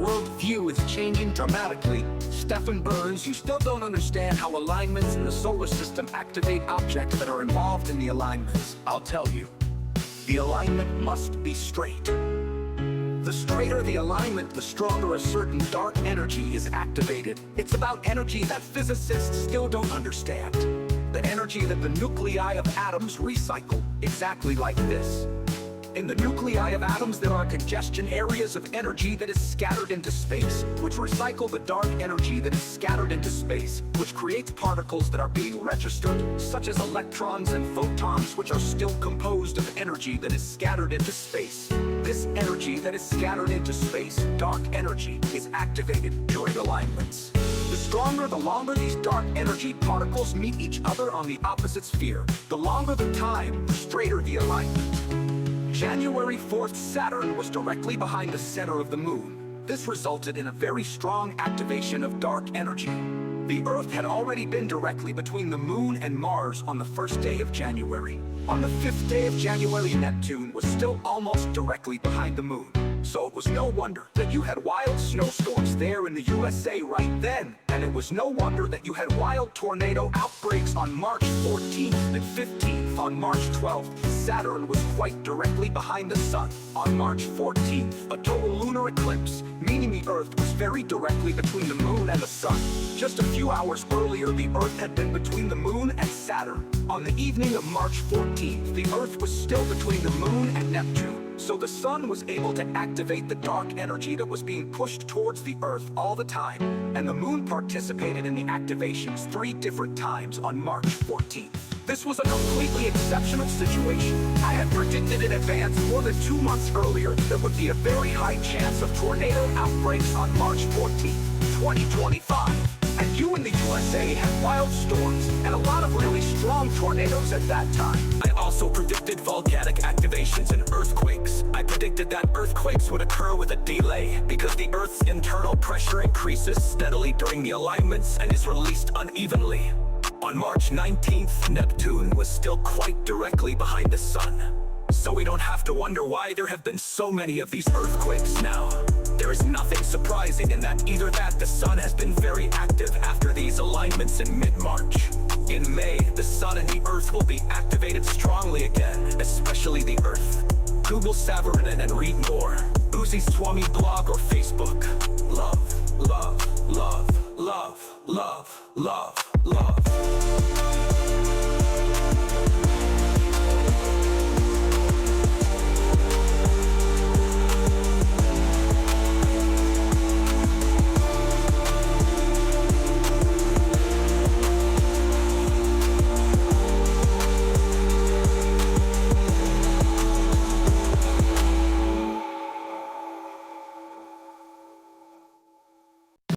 worldview is changing dramatically. Stefan, you still don't understand how alignments in the solar system activate objects that are involved in the alignments. I'll tell you. The alignment must be straight. The straighter the alignment, the stronger a certain dark energy is activated. It's about energy that physicists still don't understand. The energy that the nuclei of atoms recycle, exactly like this. In the nuclei of atoms, there are congestion areas of energy that is scattered into space, which recycle the dark energy that is scattered into space, which creates particles that are being registered, such as electrons and photons, which are still composed of energy that is scattered into space. This energy that is scattered into space, dark energy, is activated during alignments. The stronger, the longer these dark energy particles meet each other on the opposite sphere, the longer the time, the straighter the alignment. January 4th, Saturn was directly behind the center of the moon. This resulted in a very strong activation of dark energy. The Earth had already been directly between the moon and Mars on the first day of January. On the 5th day of January, Neptune was still almost directly behind the moon. So it was no wonder that you had wild snowstorms there in the USA right then. And it was no wonder that you had wild tornado outbreaks on March 14th and 15th. On March 12th, Saturn was quite directly behind the Sun. On March 14th, a total lunar eclipse, meaning the Earth was very directly between the Moon and the Sun. Just a few hours earlier, the Earth had been between the Moon and Saturn. On the evening of March 14th, the Earth was still between the Moon and Neptune. So the Sun was able to activate the dark energy that was being pushed towards the Earth all the time, and the Moon participated in the activations 3 different times on March 14th. This was a completely exceptional situation. I had predicted in advance more than 2 months earlier there would be a very high chance of tornado outbreaks on March 14th, 2025. And you in the USA had wild storms and a lot of really strong tornadoes at that time. I also predicted volcanic activations and earthquakes. I predicted that earthquakes would occur with a delay because the Earth's internal pressure increases steadily during the alignments and is released unevenly. On March 19th, Neptune was still quite directly behind the Sun. So we don't have to wonder why there have been so many of these earthquakes now. There is nothing surprising in that either that the Sun has been very active after these alignments in mid-March. In May, the Sun and the Earth will be activated strongly again, especially the Earth. Google Savorinen and read more. Uzi Swami blog or Facebook. Love, love, love, love, love, love, love.